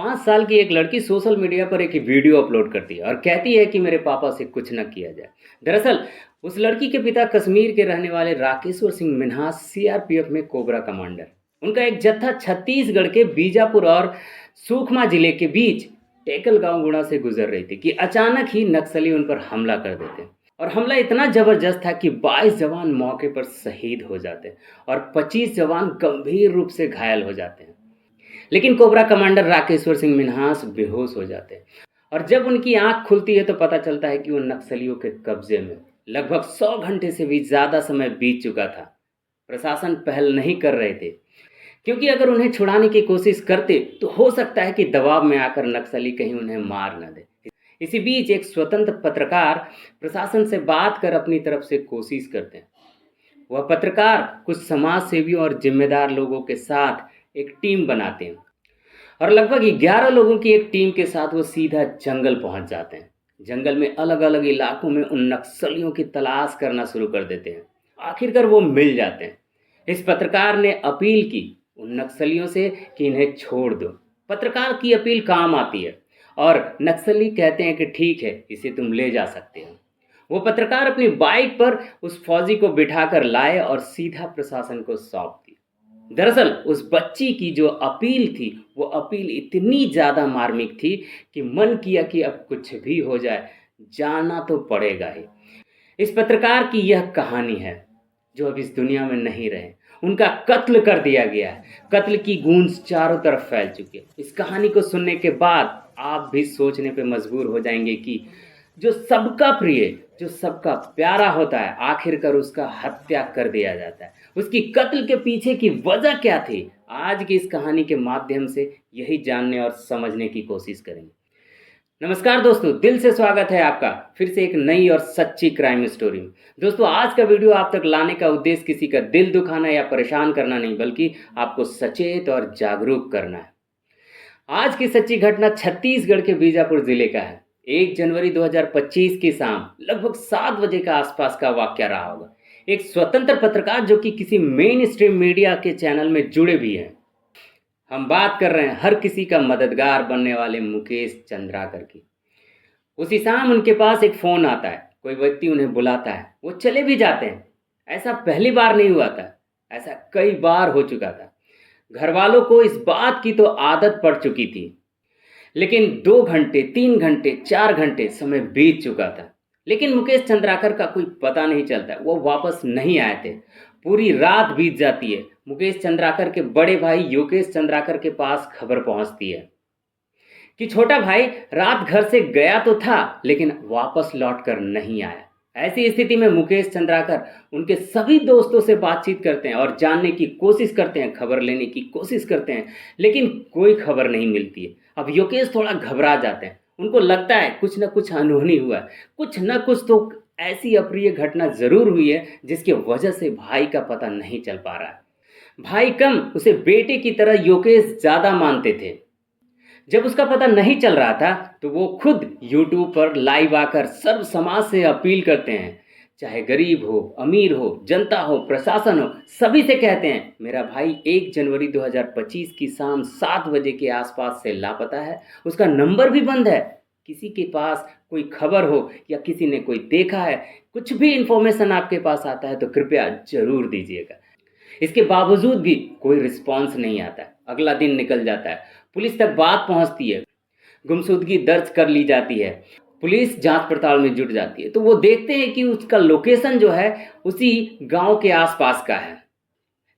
5 साल की एक लड़की सोशल मीडिया पर एक वीडियो अपलोड करती है और कहती है कि मेरे पापा से कुछ न किया जाए। दरअसल उस लड़की के पिता कश्मीर के रहने वाले राकेश्वर सिंह मिन्हास सीआरपीएफ में कोबरा कमांडर। उनका एक जत्था छत्तीसगढ़ के बीजापुर और सुकमा जिले के बीच टेकल गांव गुड़ा से गुजर रही थी कि अचानक ही नक्सली उन पर हमला कर देते और हमला इतना जबरदस्त था कि 22 जवान मौके पर शहीद हो जाते और 25 जवान गंभीर रूप से घायल हो जाते हैं। लेकिन कोबरा कमांडर राकेश्वर सिंह मिन्हास बेहोश हो जाते हैं और जब उनकी आंख खुलती है तो पता चलता है कि वो नक्सलियों के कब्जे में। लगभग 100 घंटे से भी ज़्यादा समय बीत चुका था। प्रशासन पहल नहीं कर रहे थे क्योंकि अगर उन्हें छुड़ाने की कोशिश करते तो हो सकता है कि दबाव में आकर नक्सली कहीं उन्हें मार न दे। इसी बीच एक स्वतंत्र पत्रकार प्रशासन से बात कर अपनी तरफ से कोशिश करते हैं। वह पत्रकार कुछ समाज सेवियों और जिम्मेदार लोगों के साथ एक टीम बनाते हैं और लगभग 11 लोगों की एक टीम के साथ वो सीधा जंगल पहुंच जाते हैं। जंगल में अलग अलग इलाकों में उन नक्सलियों की तलाश करना शुरू कर देते हैं। आखिरकार वो मिल जाते हैं। इस पत्रकार ने अपील की उन नक्सलियों से कि इन्हें छोड़ दो। पत्रकार की अपील काम आती है और नक्सली कहते हैं कि ठीक है, इसे तुम ले जा सकते हो। वो पत्रकार अपनी बाइक पर उस फौजी को बिठाकर लाए और सीधा प्रशासन को सौंप दी। दरअसल उस बच्ची की जो अपील थी वो अपील इतनी ज़्यादा मार्मिक थी कि मन किया कि अब कुछ भी हो जाए, जाना तो पड़ेगा ही। इस पत्रकार की यह कहानी है जो अब इस दुनिया में नहीं रहे। उनका कत्ल कर दिया गया है। कत्ल की गूंज चारों तरफ फैल चुकी है। इस कहानी को सुनने के बाद आप भी सोचने पे मजबूर हो जाएंगे कि जो सबका प्रिय, जो सबका प्यारा होता है, आखिरकार उसका हत्या कर दिया जाता है। उसकी कत्ल के पीछे की वजह क्या थी? आज की इस कहानी के माध्यम से यही जानने और समझने की कोशिश करेंगे। नमस्कार दोस्तों, दिल से स्वागत है आपका फिर से एक नई और सच्ची क्राइम स्टोरी में। दोस्तों, आज का वीडियो आप तक लाने का उद्देश्य किसी का दिल दुखाना या परेशान करना नहीं, बल्कि आपको सचेत और जागरूक करना है। आज की सच्ची घटना छत्तीसगढ़ के बीजापुर जिले का है। 1 जनवरी 2025 की शाम लगभग 7 बजे का आसपास का वाकया रहा होगा। एक स्वतंत्र पत्रकार जो कि किसी मेन स्ट्रीम मीडिया के चैनल में जुड़े भी हैं। हम बात कर रहे हैं हर किसी का मददगार बनने वाले मुकेश चंद्राकर की। उसी शाम उनके पास एक फ़ोन आता है। कोई व्यक्ति उन्हें बुलाता है, वो चले भी जाते हैं। ऐसा पहली बार नहीं हुआ था, ऐसा कई बार हो चुका था। घर वालों को इस बात की तो आदत पड़ चुकी थी, लेकिन 2 घंटे, 3 घंटे, 4 घंटे समय बीत चुका था, लेकिन मुकेश चंद्राकर का कोई पता नहीं चलता। वो वापस नहीं आए थे। पूरी रात बीत जाती है। मुकेश चंद्राकर के बड़े भाई योगेश चंद्राकर के पास खबर पहुंचती है कि छोटा भाई रात घर से गया तो था, लेकिन वापस लौट कर नहीं आया। ऐसी स्थिति में मुकेश चंद्राकर उनके सभी दोस्तों से बातचीत करते हैं और जानने की कोशिश करते हैं, खबर लेने की कोशिश करते हैं, लेकिन कोई खबर नहीं मिलती है। अब योगेश थोड़ा घबरा जाते हैं। उनको लगता है कुछ न कुछ अनहोनी हुआ है, कुछ न कुछ तो ऐसी अप्रिय घटना जरूर हुई है जिसकी वजह से भाई का पता नहीं चल पा रहा है। भाई कम, उसे बेटे की तरह योगेश ज़्यादा मानते थे। जब उसका पता नहीं चल रहा था तो वो खुद यूट्यूब पर लाइव आकर सर्व समाज से अपील करते हैं, चाहे गरीब हो, अमीर हो, जनता हो, प्रशासन हो, सभी से कहते हैं मेरा भाई 1 जनवरी 2025 की शाम 7 बजे के आसपास से लापता है। उसका नंबर भी बंद है। किसी के पास कोई खबर हो या किसी ने कोई देखा है, कुछ भी इंफॉर्मेशन आपके पास आता है तो कृपया जरूर दीजिएगा। इसके बावजूद भी कोई रिस्पॉन्स नहीं आता है। अगला दिन निकल जाता है, पुलिस तक बात पहुंचती है, गुमशुदगी दर्ज कर ली जाती है, पुलिस जांच पड़ताल में जुट जाती है, तो वो देखते हैं कि उसका लोकेशन जो है उसी गांव के आसपास का है।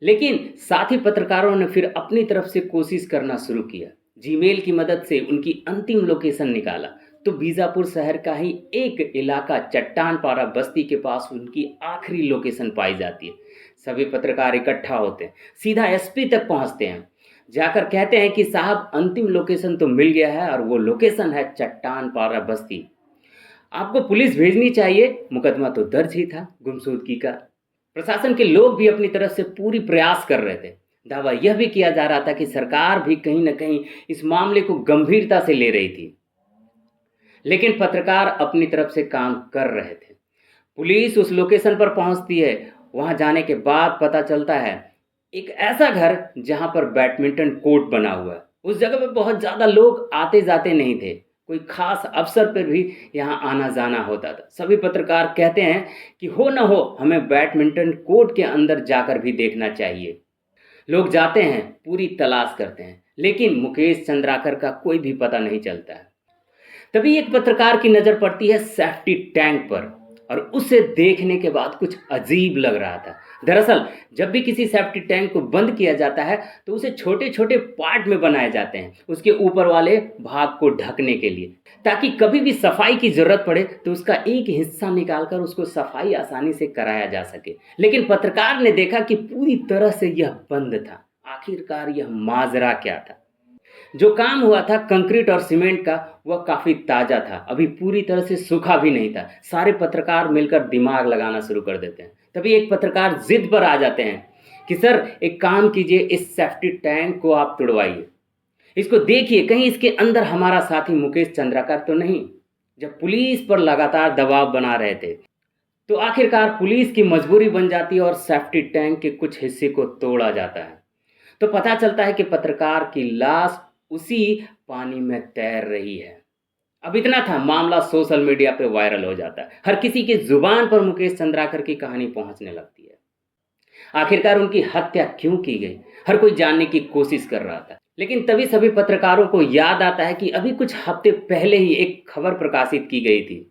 लेकिन साथ ही पत्रकारों ने फिर अपनी तरफ से कोशिश करना शुरू किया। जीमेल की मदद से उनकी अंतिम लोकेशन निकाला तो बीजापुर शहर का ही एक इलाका चट्टान पारा बस्ती के पास उनकी आखिरी लोकेशन पाई जाती है। सभी पत्रकार इकट्ठा होते हैं, सीधा एसपी तक पहुंचते हैं, जाकर कहते हैं कि साहब अंतिम लोकेशन तो मिल गया है और वो लोकेशन है चट्टान पारा बस्ती। आपको पुलिस भेजनी चाहिए, मुकदमा तो दर्ज ही था गुमशुदगी का। प्रशासन के लोग भी अपनी तरफ से पूरी प्रयास कर रहे थे। दावा यह भी किया जा रहा था कि सरकार भी कहीं न कहीं इस मामले को गंभीरता से ले रही थी, लेकिन पत्रकार अपनी तरफ से काम कर रहे थे। पुलिस उस लोकेशन पर पहुंचती है। वहां जाने के बाद पता चलता है एक ऐसा घर जहां पर बैडमिंटन कोर्ट बना हुआ है। उस जगह पे बहुत ज़्यादा लोग आते जाते नहीं थे, कोई खास अवसर पर भी यहाँ आना जाना होता था। सभी पत्रकार कहते हैं कि हो न हो हमें बैडमिंटन कोर्ट के अंदर जाकर भी देखना चाहिए। लोग जाते हैं, पूरी तलाश करते हैं, लेकिन मुकेश चंद्राकर का कोई भी पता नहीं चलता है। तभी एक पत्रकार की नज़र पड़ती है सेफ्टी टैंक पर, और उसे देखने के बाद कुछ अजीब लग रहा था। दरअसल जब भी किसी सेफ्टी टैंक को बंद किया जाता है तो उसे छोटे छोटे पार्ट में बनाए जाते हैं उसके ऊपर वाले भाग को ढकने के लिए, ताकि कभी भी सफाई की जरूरत पड़े तो उसका एक हिस्सा निकालकर उसको सफाई आसानी से कराया जा सके। लेकिन पत्रकार ने देखा कि पूरी तरह से यह बंद था। आखिरकार यह माजरा क्या था? जो काम हुआ था कंक्रीट और सीमेंट का, वह काफ़ी ताज़ा था, अभी पूरी तरह से सूखा भी नहीं था। सारे पत्रकार मिलकर दिमाग लगाना शुरू कर देते हैं। तभी एक पत्रकार जिद पर आ जाते हैं कि सर एक काम कीजिए, इस सेफ्टी टैंक को आप तुड़वाइए, इसको देखिए कहीं इसके अंदर हमारा साथी मुकेश चंद्राकर तो नहीं। जब पुलिस पर लगातार दबाव बना रहे थे तो आखिरकार पुलिस की मजबूरी बन जाती है और सेफ्टी टैंक के कुछ हिस्से को तोड़ा जाता है। तो पता चलता है कि पत्रकार की लाश उसी पानी में तैर रही है। अब इतना था, मामला सोशल मीडिया पे वायरल हो जाता है। हर किसी की जुबान पर मुकेश चंद्राकर की कहानी पहुंचने लगती है। आखिरकार उनकी हत्या क्यों की गई, हर कोई जानने की कोशिश कर रहा था। लेकिन तभी सभी पत्रकारों को याद आता है कि अभी कुछ हफ्ते पहले ही एक खबर प्रकाशित की गई थी,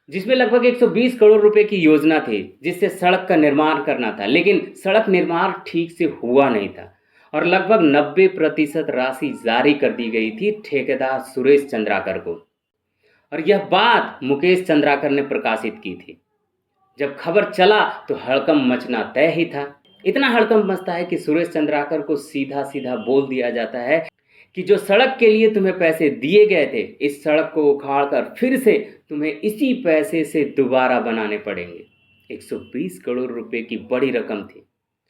जिसमें लगभग 120 करोड़ रुपए की योजना थी, जिससे सड़क का निर्माण करना था। लेकिन सड़क निर्माण ठीक से हुआ नहीं था और लगभग 90% राशि जारी कर दी गई थी ठेकेदार सुरेश चंद्राकर को। और यह बात मुकेश चंद्राकर ने प्रकाशित की थी। जब खबर चला तो हड़कंप मचना तय ही था। इतना हड़कंप मचता है कि सुरेश चंद्राकर को सीधा सीधा बोल दिया जाता है कि जो सड़क के लिए तुम्हें पैसे दिए गए थे, इस सड़क को उखाड़कर फिर से तुम्हें इसी पैसे से दोबारा बनाने पड़ेंगे। 120 करोड़ रुपए की बड़ी रकम थी,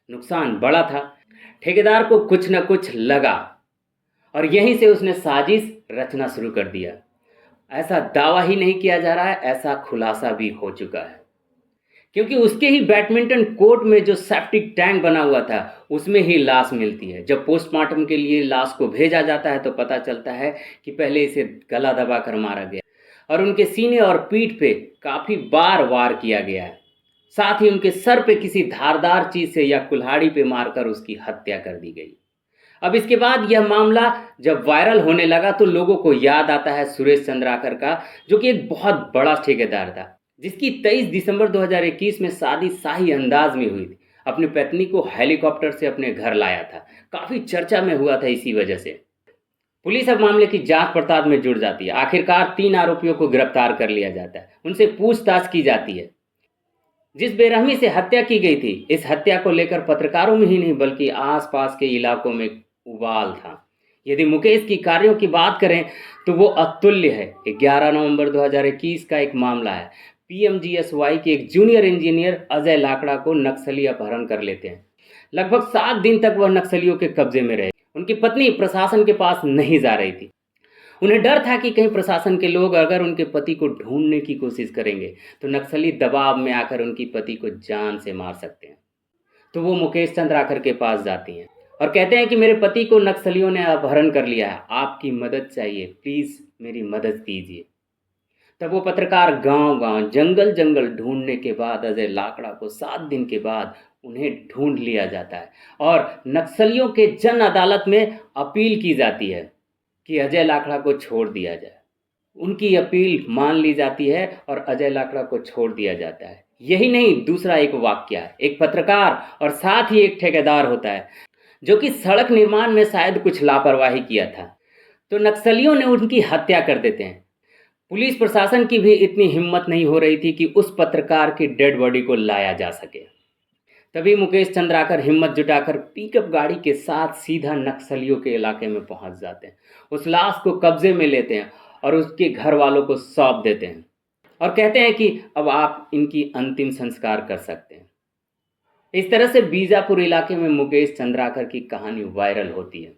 नुकसान बड़ा था। ठेकेदार को कुछ न कुछ लगा और यहीं से उसने साजिश रचना शुरू कर दिया। ऐसा दावा ही नहीं किया जा रहा है, ऐसा खुलासा भी हो चुका है, क्योंकि उसके ही बैडमिंटन कोर्ट में जो सेप्टी टैंक बना हुआ था उसमें ही लाश मिलती है। जब पोस्टमार्टम के लिए लाश को भेजा जाता है तो पता चलता है कि पहले इसे गला दबाकर मारा गया और उनके सीने और पीठ पे काफ़ी बार वार किया गया है। साथ ही उनके सर पे किसी धारदार चीज से या कुल्हाड़ी पे मारकर उसकी हत्या कर दी गई। अब इसके बाद यह मामला जब वायरल होने लगा तो लोगों को याद आता है सुरेश चंद्राकर का, जो कि एक बहुत बड़ा ठेकेदार था, जिसकी 23 दिसंबर 2021 में शादी शाही अंदाज में हुई थी। अपनी पत्नी को हेलीकॉप्टर से अपने घर लाया था, काफ़ी चर्चा में हुआ था इसी वजह से। पुलिस अब मामले की जांच पड़ताल में जुट जाती है। आखिरकार 3 आरोपियों को गिरफ्तार कर लिया जाता है, उनसे पूछताछ की जाती है। जिस बेरहमी से हत्या की गई थी, इस हत्या को लेकर पत्रकारों में ही नहीं बल्कि आसपास के इलाकों में उबाल था। यदि मुकेश की कार्यों की बात करें तो वो अतुल्य है। 11 नवंबर 2021 का एक मामला है। पीएमजीएसवाई के एक जूनियर इंजीनियर अजय लाकड़ा को नक्सली अपहरण कर लेते हैं। लगभग 7 दिन तक वह नक्सलियों के कब्जे में रहे। उनकी पत्नी प्रशासन के पास नहीं जा रही थी। उन्हें डर था कि कहीं प्रशासन के लोग अगर उनके पति को ढूंढने की कोशिश करेंगे तो नक्सली दबाव में आकर उनकी पति को जान से मार सकते हैं। तो वो मुकेश चंद्राकर के पास जाती हैं और कहते हैं कि मेरे पति को नक्सलियों ने अपहरण कर लिया है, आपकी मदद चाहिए, प्लीज़ मेरी मदद कीजिए। तब वो पत्रकार गांव-गांव, जंगल-जंगल ढूंढने के बाद अजय लाकड़ा को 7 दिन के बाद उन्हें ढूंढ लिया जाता है और नक्सलियों के जन अदालत में अपील की जाती है कि अजय लाकड़ा को छोड़ दिया जाए। उनकी अपील मान ली जाती है और अजय लाकड़ा को छोड़ दिया जाता है। यही नहीं, दूसरा एक वाकया है। एक पत्रकार और साथ ही एक ठेकेदार होता है जो कि सड़क निर्माण में शायद कुछ लापरवाही किया था, तो नक्सलियों ने उनकी हत्या कर देते हैं। पुलिस प्रशासन की भी इतनी हिम्मत नहीं हो रही थी कि उस पत्रकार की डेड बॉडी को लाया जा सके। तभी मुकेश चंद्राकर हिम्मत जुटाकर पिकअप गाड़ी के साथ सीधा नक्सलियों के इलाके में पहुंच जाते हैं। उस लाश को कब्जे में लेते हैं और उसके घर वालों को सौंप देते हैं और कहते हैं कि अब आप इनकी अंतिम संस्कार कर सकते हैं। इस तरह से बीजापुर इलाके में मुकेश चंद्राकर की कहानी वायरल होती है।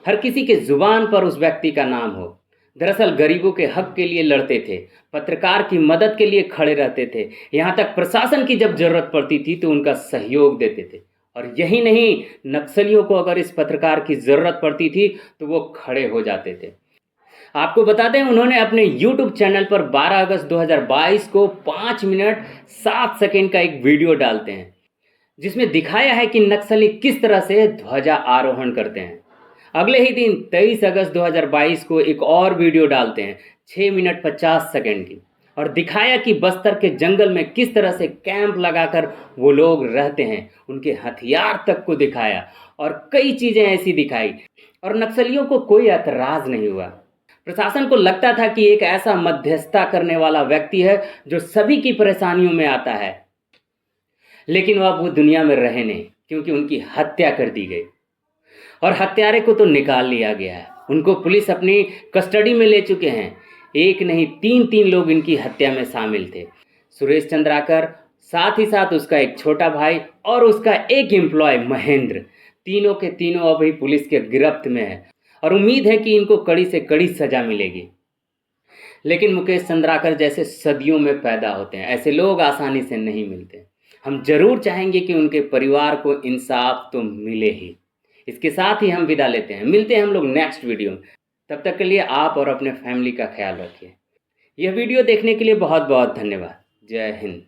हर किसी के जुबान पर उस व्यक्ति का नाम हो। दरअसल गरीबों के हक के लिए लड़ते थे, पत्रकार की मदद के लिए खड़े रहते थे, यहाँ तक प्रशासन की जब जरूरत पड़ती थी तो उनका सहयोग देते थे और यही नहीं, नक्सलियों को अगर इस पत्रकार की ज़रूरत पड़ती थी तो वो खड़े हो जाते थे। आपको बता दें, उन्होंने अपने यूट्यूब चैनल पर 12 अगस्त 2022 को 5 मिनट 7 सेकंड का एक वीडियो डालते हैं, जिसमें दिखाया है कि नक्सली किस तरह से ध्वजा आरोहण करते हैं। अगले ही दिन 23 अगस्त 2022 को एक और वीडियो डालते हैं 6 मिनट 50 सेकंड की, और दिखाया कि बस्तर के जंगल में किस तरह से कैंप लगाकर वो लोग रहते हैं, उनके हथियार तक को दिखाया और कई चीज़ें ऐसी दिखाई, और नक्सलियों को कोई एतराज़ नहीं हुआ। प्रशासन को लगता था कि एक ऐसा मध्यस्थता करने वाला व्यक्ति है जो सभी की परेशानियों में आता है, लेकिन वह अब वो दुनिया में रहे नहीं, क्योंकि उनकी हत्या कर दी गई और हत्यारे को तो निकाल लिया गया है। उनको पुलिस अपनी कस्टडी में ले चुके हैं। एक नहीं, तीन तीन लोग इनकी हत्या में शामिल थे। सुरेश चंद्राकर, साथ ही साथ उसका एक छोटा भाई और उसका एक एम्प्लॉय महेंद्र, तीनों के तीनों अभी पुलिस के गिरफ्त में है और उम्मीद है कि इनको कड़ी से कड़ी सजा मिलेगी। लेकिन मुकेश चंद्राकर जैसे सदियों में पैदा होते हैं, ऐसे लोग आसानी से नहीं मिलते। हम जरूर चाहेंगे कि उनके परिवार को इंसाफ तो मिले ही। इसके साथ ही हम विदा लेते हैं। मिलते हैं हम लोग नेक्स्ट वीडियो में। तब तक के लिए आप और अपने फैमिली का ख्याल रखिए। यह वीडियो देखने के लिए बहुत बहुत धन्यवाद। जय हिंद।